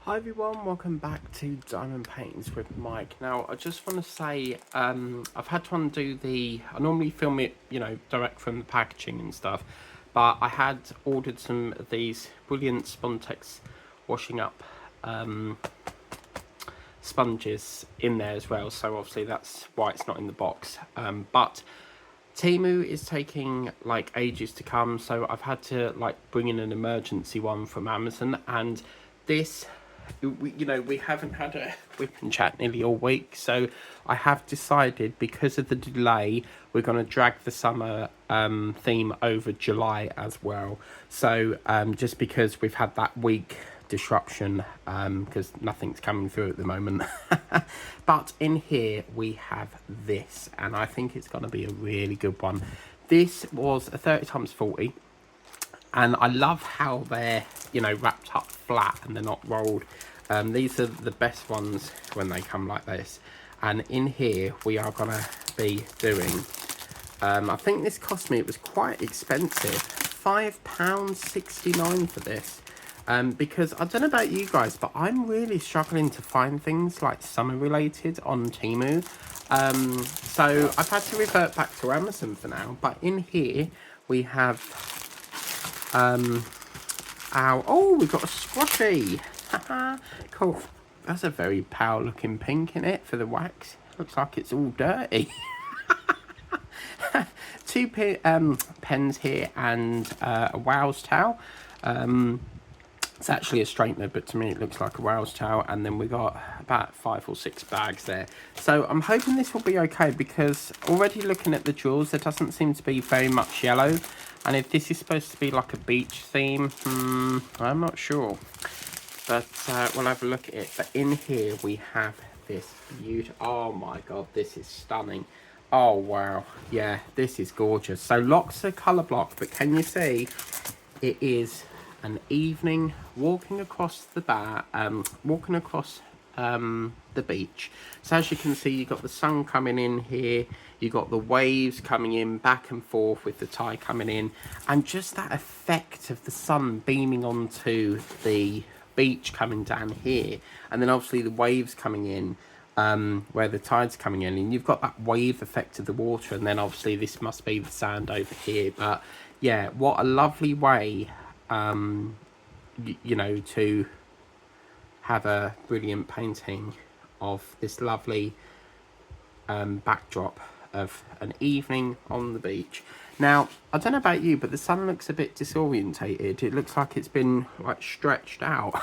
Hi everyone, welcome back to Diamond Paintings with Mike. Now I just want to say I've had to undo I normally film it, direct from the packaging and stuff, but I had ordered some of these brilliant Spontex washing up sponges in there as well, so obviously that's why it's not in the box. But Temu is taking like ages to come, so I've had to like bring in an emergency one from Amazon, and this we haven't had a whip and chat nearly all week, so I have decided, because of the delay, we're going to drag the summer theme over July as well. So just because we've had that week disruption, because nothing's coming through at the moment. But in here we have this, and I think it's going to be a really good one. This was a 30x40, and I love how they're wrapped up flat and they're not rolled. These are the best ones when they come like this. And in here we are going to be doing I think this cost me, it was quite expensive, £5.69 for this. Because I don't know about you guys, but I'm really struggling to find things like summer related on Temu. So I've had to revert back to Amazon for now. But in here we have we've got a squashy. Cool. That's a very pale looking pink in it for the wax. Looks like it's all dirty. Two pens here and a Wow's towel. It's actually a straightener, but to me it looks like a Wow's towel. And then we got about 5 or 6 bags there. So I'm hoping this will be okay, because already looking at the jewels, there doesn't seem to be very much yellow. And if this is supposed to be like a beach theme, I'm not sure. But we'll have a look at it. But in here we have this beautiful, oh my god, this is stunning. Oh wow, yeah, this is gorgeous. So lots of colour block, but can you see it is an evening walking across the the beach. So as you can see, you've got the sun coming in here, you've got the waves coming in back and forth with the tide coming in, and just that effect of the sun beaming onto the beach coming down here, and then obviously the waves coming in where the tide's coming in, and you've got that wave effect of the water, and then obviously this must be the sand over here. But yeah, what a lovely way to have a brilliant painting of this lovely backdrop of an evening on the beach. Now, I don't know about you, but the sun looks a bit disorientated. It looks like it's been like stretched out.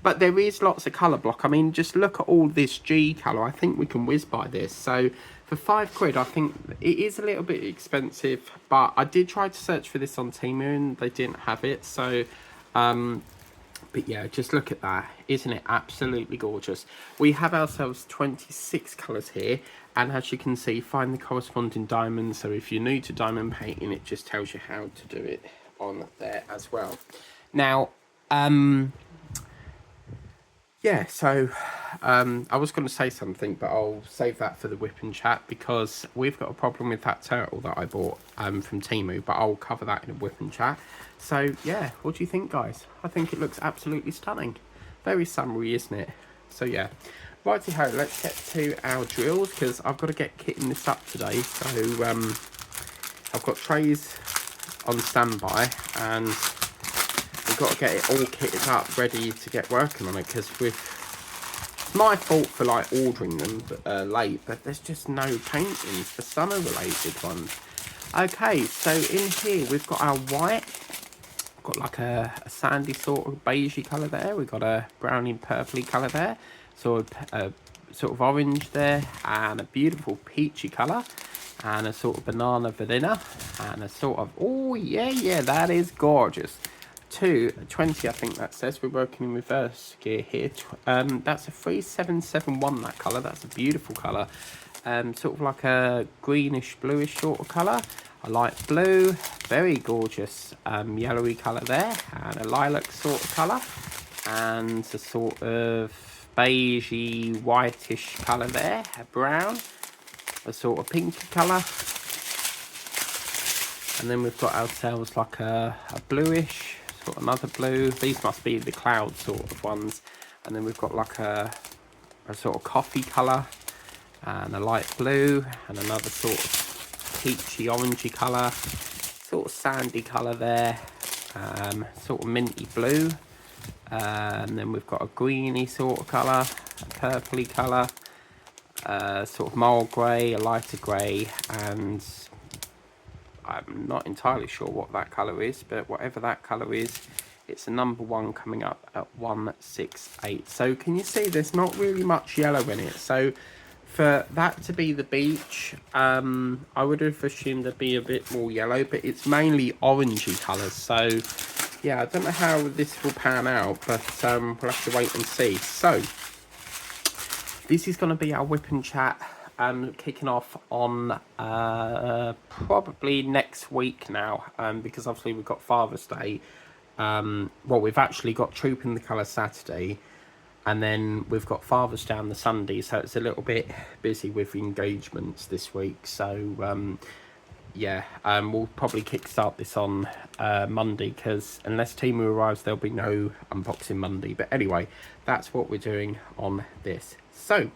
But there is lots of colour block. I mean, just look at all this G colour. I think we can whiz by this. So for £5, I think it is a little bit expensive, but I did try to search for this on Temu and they didn't have it. So but yeah, just look at that. Isn't it absolutely gorgeous? We have ourselves 26 colours here, and as you can see, find the corresponding diamonds. So if you're new to diamond painting, it just tells you how to do it on there as well. Now yeah, so I was going to say something, but I'll save that for the whip and chat, because we've got a problem with that turtle that I bought from Temu, but I'll cover that in a whip and chat. So yeah, what do you think, guys? I think it looks absolutely stunning. Very summery, isn't it? So yeah, righty-ho, let's get to our drills, because I've got to get kitting this up today. So I've got trays on standby, and we've got to get it all kitted up, ready to get working on it, because it's my fault for like ordering them late, but there's just no paintings for summer related ones. Okay, so in here we've got our white, got like a sandy sort of beigey colour there, we've got a browny purpley colour there, sort of orange there, and a beautiful peachy colour, and a sort of banana vanilla, and a sort of, oh yeah, that is gorgeous. 220, I think that says. We're working in reverse gear here. That's a 3771, that colour. That's a beautiful colour. Sort of like a greenish bluish sort of colour. A light blue, very gorgeous yellowy colour there, and a lilac sort of colour, and a sort of beigey whitish colour there, a brown, a sort of pinky colour, and then we've got ourselves like a bluish got another blue. These must be the cloud sort of ones. And then we've got like a sort of coffee colour and a light blue and another sort of peachy orangey colour, sort of sandy colour there, sort of minty blue, and then we've got a greeny sort of colour, a purpley colour, sort of mild grey, a lighter grey, and I'm not entirely sure what that colour is, but whatever that colour is, it's a number 1 coming up at 168. So can you see there's not really much yellow in it? So for that to be the beach, I would have assumed there'd be a bit more yellow, but it's mainly orangey colours. So yeah, I don't know how this will pan out, but we'll have to wait and see. So this is going to be our whip and chat, kicking off on probably next week now, because obviously we've got Father's Day. Well, we've actually got Troop in the Colour Saturday, and then we've got Father's Day on the Sunday, so it's a little bit busy with engagements this week. So yeah, we'll probably kickstart this on Monday, because unless Temu arrives, there'll be no unboxing Monday. But anyway, that's what we're doing on this. So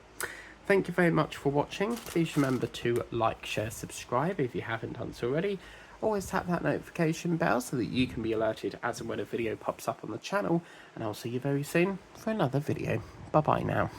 thank you very much for watching. Please remember to like, share, subscribe if you haven't done so already. Always tap that notification bell so that you can be alerted as and when a video pops up on the channel. And I'll see you very soon for another video. Bye bye now.